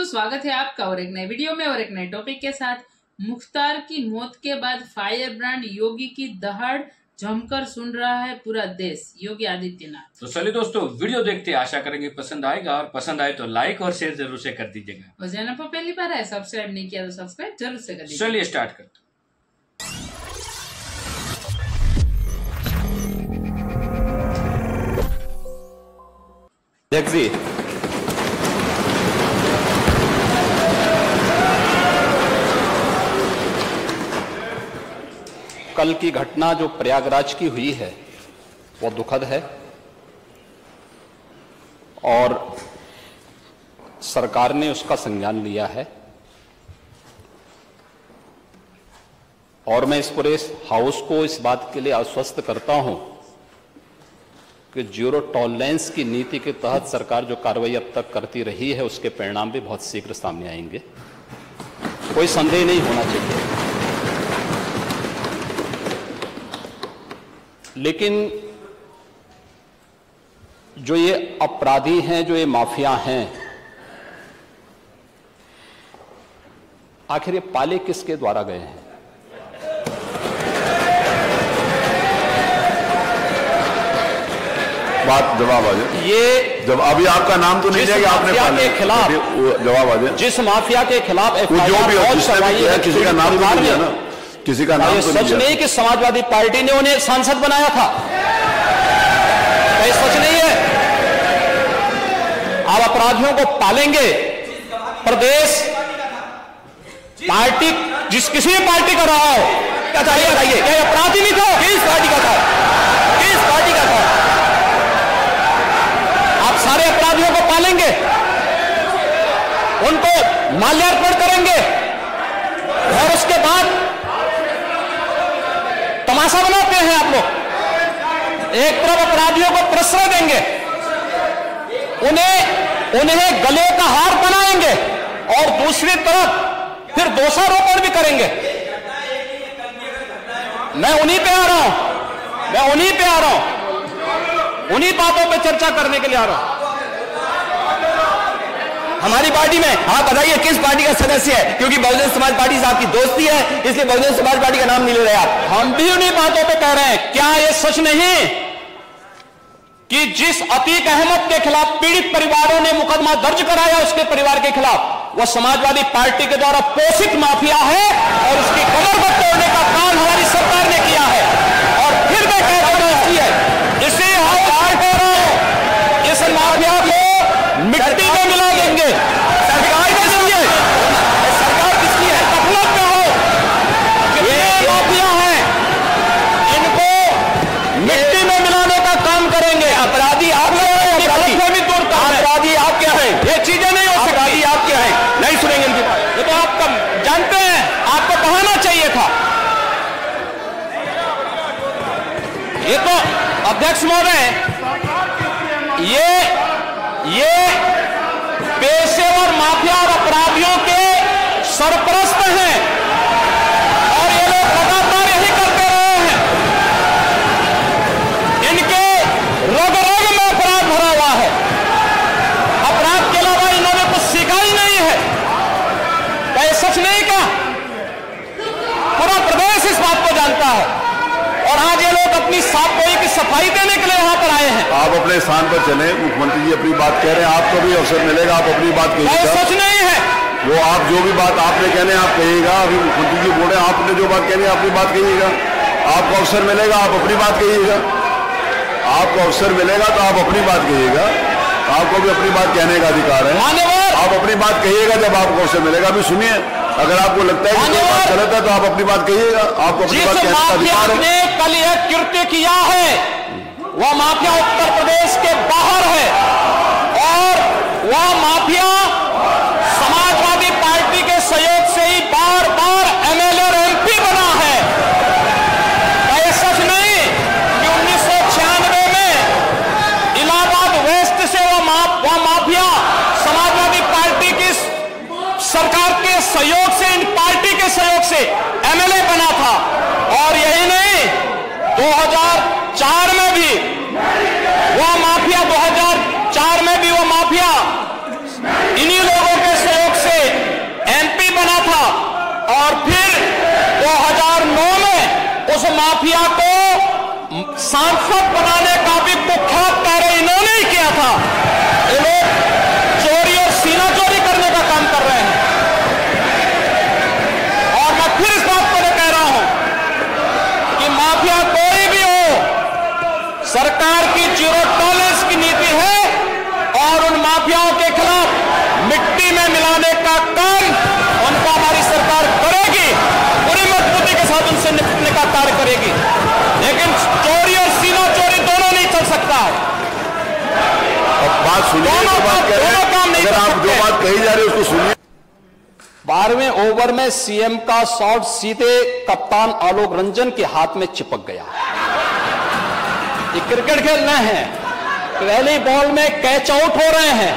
स्वागत है आपका और एक नए वीडियो में और एक नए टॉपिक के साथ। मुख्तार की मौत के बाद फायर ब्रांड योगी की दहाड़ जमकर सुन रहा है पूरा देश, योगी आदित्यनाथ। तो चलिए दोस्तों वीडियो देखते हैं, आशा करेंगे पसंद आएगा और पसंद आए तो लाइक और शेयर जरूर से कर दीजिएगा। और चैनल पर पहली बार है, सब्सक्राइब नहीं किया तो सब्सक्राइब जरूर से कर दीजिएगा। चलिए स्टार्ट करते हैं। जी कल की घटना जो प्रयागराज की हुई है वो दुखद है और सरकार ने उसका संज्ञान लिया है। और मैं इस पूरे हाउस को इस बात के लिए आश्वस्त करता हूं कि जीरो टॉलरेंस की नीति के तहत सरकार जो कार्रवाई अब तक करती रही है उसके परिणाम भी बहुत शीघ्र सामने आएंगे, कोई संदेह नहीं होना चाहिए। लेकिन जो ये अपराधी हैं, जो ये माफिया हैं, आखिर ये पाले किसके द्वारा गए हैं? बात जवाब आ जाए। ये जब अभी आपका नाम तो नहीं जाएगा, आपने के खिलाफ जवाब आ जाए। जिस माफिया के खिलाफ जो भी हो, किसी का नाम तो नहीं है ना, किसी का नाम ये तो सच नहीं कि समाजवादी पार्टी ने उन्हें सांसद बनाया था, ये सच नहीं है। आप अपराधियों को पालेंगे, प्रदेश पार्टी जिस किसी भी पार्टी का रहा हो, क्या चाहिए बताइए, क्या अपराधी नहीं था? किस पार्टी का था? किस पार्टी का था? आप सारे अपराधियों को पालेंगे, उनको माल्यार्पण करेंगे और उसके बाद तमाशा बनाते हैं आप लोग। एक तरफ अपराधियों को प्रश्रय देंगे, उन्हें गले का हार बनाएंगे और दूसरी तरफ फिर दोषारोपण भी करेंगे। मैं उन्हीं पे आ रहा हूं, उन्हीं बातों पे चर्चा करने के लिए आ रहा हूं। हमारी पार्टी में आप बताइए किस पार्टी का सदस्य है? क्योंकि बहुजन समाज पार्टी से आपकी दोस्ती है, इसलिए बहुजन समाज पार्टी का नाम नहीं ले रहे आप। हम भी उन्हीं बातों पे कह रहे हैं। क्या यह सच नहीं कि जिस अतीक अहमद के खिलाफ पीड़ित परिवारों ने मुकदमा दर्ज कराया, उसके परिवार के खिलाफ, वह समाजवादी पार्टी के द्वारा पोषित माफिया है और उसकी कमर को तोड़ने का काम हमारी सरकार ने किया है। और फिर मैं कह रहा हूं इसे इस माफिया को मिट्टी में मिला देंगे। सरकार किसकी है? सरकार किसकी है? गफलत में हो, ये माफिया है, इनको मिट्टी में मिलाने का काम करेंगे। अपराधी आप लोग, अपराधी आप क्या है? ये चीजें नहीं हो सकती। अपराधी आप क्या है? नहीं सुनेंगे इनकी बात। ये तो आप जानते हैं, आपको कहना चाहिए था। ये तो अध्यक्ष महोदय, ये पेशेवर माफिया और अपराधियों के सरपरस्त हैं और ये लोग लगातार यही करते रहे हैं। इनके रग रग में अपराध भरा हुआ है। अपराध के अलावा इन्होंने कुछ सीखा ही नहीं है। क्या ये सच नहीं का? पूरा प्रदेश इस बात को जानता है और आज ये लोग अपनी साफसफाई की सफाई देने के लिए यहाँ पर आए हैं। आप अपने स्थान पर चले, मुख्यमंत्री जी अपनी बात कह रहे हैं, आपको भी अवसर मिलेगा, आप अपनी बात कहिएगा। सच नहीं है वो आप जो भी बात आपने कहने आप कहिएगा। अभी मुख्यमंत्री जी बोले, आपने जो बात कहनी है अपनी बात कहिएगा। आपको अवसर मिलेगा, आप अपनी बात कहिएगा। आपको अवसर मिलेगा तो आप अपनी बात कहिएगा। आपको भी अपनी बात कहने का अधिकार है, आप अपनी बात कहिएगा जब आपको अवसर मिलेगा। अभी सुनिए, अगर आपको लगता है कि कोई बात गलत है तो आप अपनी बात कहिएगा। आपको अपनी बात कहने का अधिकार है। जिस कल यह कृत्य किया है वह माफिया उत्तर प्रदेश के बाहर है और वह माफिया समाजवादी पार्टी के सहयोग से ही बार बार एमएलए और एमपी बना है। क्या सच नहीं कि 1996 में इलाहाबाद वेस्ट से वह माफिया समाजवादी पार्टी की सरकार के सहयोग से, इन पार्टी के सहयोग से एमएलए बना था। और यही नहीं, 2004 में भी वह माफिया, 2004 में भी वह माफिया इन्हीं लोगों के सहयोग उस माफिया को सांसद बनाने का भी कुख्यात कार्य इन्होंने ही किया था। ये लोग चोरी और सीना चोरी करने का काम कर रहे हैं। और मैं फिर इस बात को कह रहा हूं कि माफिया कोई भी हो, सरकार की जीरो टॉलरेंस की नीति है और उन माफियाओं के खिलाफ मिट्टी में मिलाने का काम उनको हमारी सरकार करेगी, पूरी मजबूती के साथ उनसे निपटने का कार्य करेगी। लेकिन चोरी और सीना चोरी दोनों नहीं चल सकता। बात सुनिए, दोनों काम नहीं अगर कर आप जो सकते। बात कही जा रही है उसको सुनिए। 12वें ओवर में सीएम का शॉट सीधे कप्तान आलोक रंजन के हाथ में चिपक गया। ये क्रिकेट खेल रहे हैं, पहली बॉल में कैच आउट हो रहे हैं,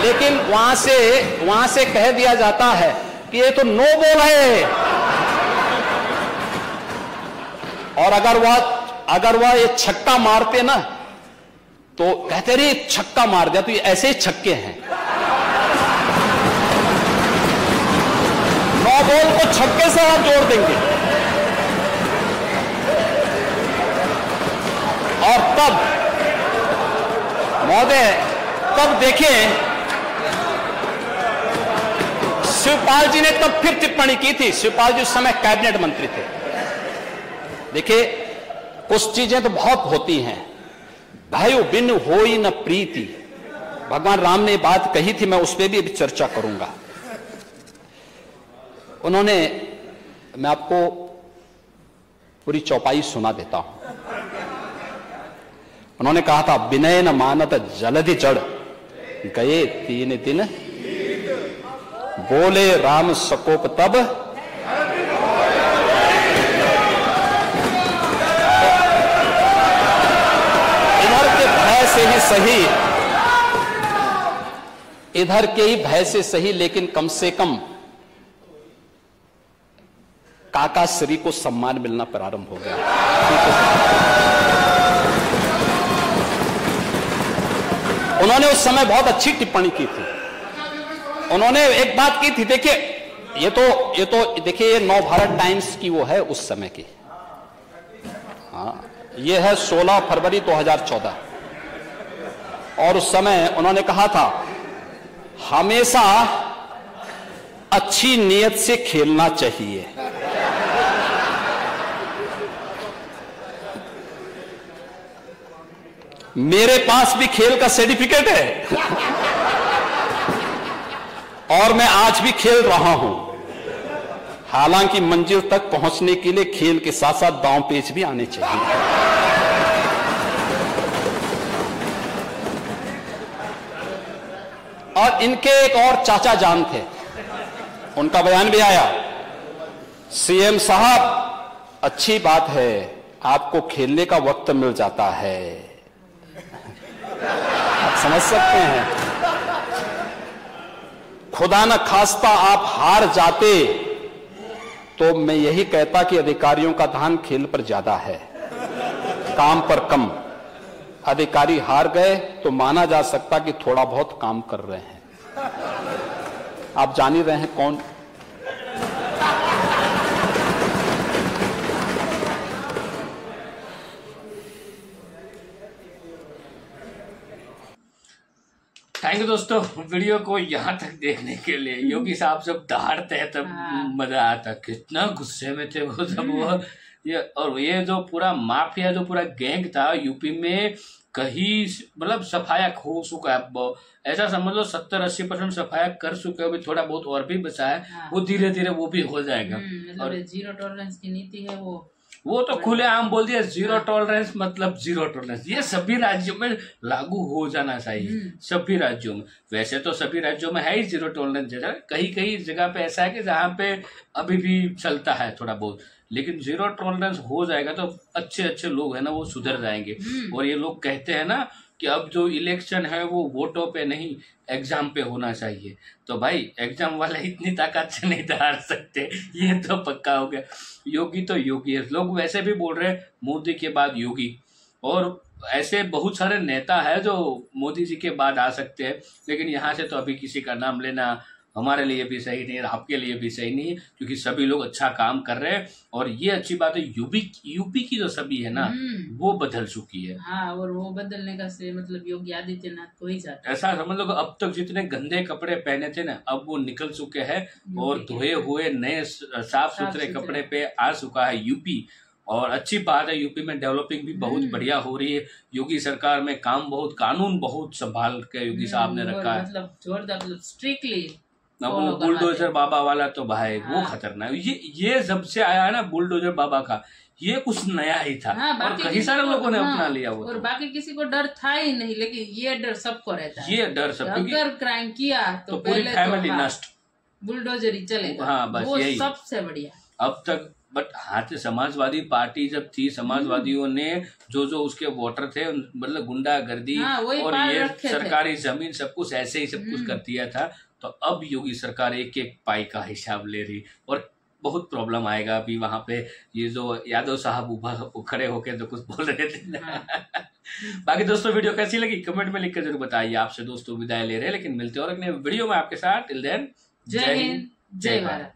लेकिन वहां से कह दिया जाता है कि ये तो नो बॉल है। और अगर वह ये छक्का मारते ना तो कहते रहे छक्का मार दिया, तो ये ऐसे ही छक्के हैं। नो बॉल को छक्के से आप जोड़ देंगे। और तब महोदय, तब देखें शिवपाल जी ने तब फिर टिप्पणी की थी। शिवपाल जी उस समय कैबिनेट मंत्री थे। देखिए, कुछ चीजें तो बहुत होती हैं। भाइयों, बिन होई न प्रीति, भगवान राम ने बात कही थी, मैं उस पर भी चर्चा करूंगा। उन्होंने, मैं आपको पूरी चौपाई सुना देता हूं। उन्होंने कहा था, विनय न मानत जलधि जड़ गए 3 दिन, बोले राम सकोप तब इधर के ही भय से सही, लेकिन कम से कम काका श्री को सम्मान मिलना प्रारंभ हो गया। उन्होंने उस समय बहुत अच्छी टिप्पणी की थी। उन्होंने एक बात की थी, देखिए ये तो देखिए, ये नव भारत टाइम्स की वो है उस समय की। हाँ, ये है 16 फरवरी 2014। और उस समय उन्होंने कहा था, हमेशा अच्छी नीयत से खेलना चाहिए। मेरे पास भी खेल का सर्टिफिकेट है और मैं आज भी खेल रहा हूं। हालांकि मंजिल तक पहुंचने के लिए खेल के साथ साथ दांव पेच भी आने चाहिए। और इनके एक और चाचा जान थे, उनका बयान भी आया, सीएम साहब अच्छी बात है, आपको खेलने का वक्त मिल जाता है। आप समझ सकते हैं, खुदा न खास्ता आप हार जाते तो मैं यही कहता कि अधिकारियों का ध्यान खेल पर ज्यादा है, काम पर कम। अधिकारी हार गए तो माना जा सकता कि थोड़ा बहुत काम कर रहे हैं। आप जान ही रहे हैं कौन। थैंक यू दोस्तों, वीडियो को यहाँ तक देखने के लिए। योगी साहब जब दहाड़ते हैं तब मजा आता, कितना गुस्से में थे वो सब। वो ये जो पूरा माफिया, जो पूरा गैंग था यूपी में, कहीं मतलब सफाया हो चुका है। ऐसा समझ लो 70-80% सफाया कर चुके हो, अभी थोड़ा बहुत और भी बचा है। वो धीरे धीरे वो भी हो जाएगा। और जीरो टॉलरेंस की नीति है वो तो खुलेआम बोल दिया, जीरो टॉलरेंस मतलब जीरो टॉलरेंस। ये सभी राज्यों में लागू हो जाना चाहिए, सभी राज्यों में। वैसे तो सभी राज्यों में है ही जीरो टॉलरेंस जैसा, कहीं कहीं जगह पे ऐसा है कि जहाँ पे अभी भी चलता है थोड़ा बहुत, लेकिन जीरो टॉलरेंस हो जाएगा तो अच्छे अच्छे लोग है ना वो सुधर जाएंगे। और ये लोग कहते हैं ना कि अब जो इलेक्शन है वो वोटों पे नहीं एग्जाम पे होना चाहिए, तो भाई एग्जाम वाले इतनी ताकत से नहीं हार सकते, ये तो पक्का हो गया। योगी तो योगी है, लोग वैसे भी बोल रहे हैं मोदी के बाद योगी, और ऐसे बहुत सारे नेता है जो मोदी जी के बाद आ सकते हैं, लेकिन यहाँ से तो अभी किसी का नाम लेना हमारे लिए भी सही नहीं है, आपके लिए भी सही नहीं है, क्योंकि सभी लोग अच्छा काम कर रहे हैं। और ये अच्छी बात है, यूपी की जो सभी है ना वो बदल चुकी है। हाँ, और वो बदलने का श्रेय मतलब योगी आदित्यनाथ को ही जाता है। ऐसा समझ लो कि अब तक जितने गंदे कपड़े पहने थे ना, अब वो निकल चुके हैं और धोए हुए नए साफ सुथरे कपड़े पे आ चुका है यूपी। और अच्छी बात है, यूपी में डेवलपिंग भी बहुत बढ़िया हो रही है। योगी सरकार में काम बहुत, कानून बहुत संभाल के योगी साहब ने रखा है, मतलब जोरदार, मतलब स्ट्रिक्टली। अब वो बुलडोजर बाबा वाला तो भाई वो खतरनाक, ये जब से आया है ना बुलडोजर बाबा का, ये कुछ नया ही था। और कई सारे लोगों ने अपना लिया वो, और बाकी किसी को डर था ही नहीं, लेकिन ये डर सबको रहता है। ये डर सब, अगर क्राइम किया तो पूरी फैमिली नष्ट, बुलडोजर ही चलेगा। हाँ बस वो यही सबसे बढ़िया अब तक। बट हाँ, समाजवादी पार्टी जब थी, समाजवादियों ने जो उसके वोटर थे मतलब गुंडागर्दी और ये सरकारी जमीन सब कुछ ऐसे ही सब कुछ कर दिया था। तो अब योगी सरकार एक एक पाई का हिसाब ले रही और बहुत प्रॉब्लम आएगा अभी वहां पे। ये जो यादव साहब खड़े होके तो कुछ बोल रहे थे बाकी दोस्तों वीडियो कैसी लगी कमेंट में लिख कर जरूर बताइए। आपसे दोस्तों विदाई ले रहे हैं, लेकिन मिलते और अगले वीडियो में आपके साथ। टिल देन, जय हिंद, जय भारत।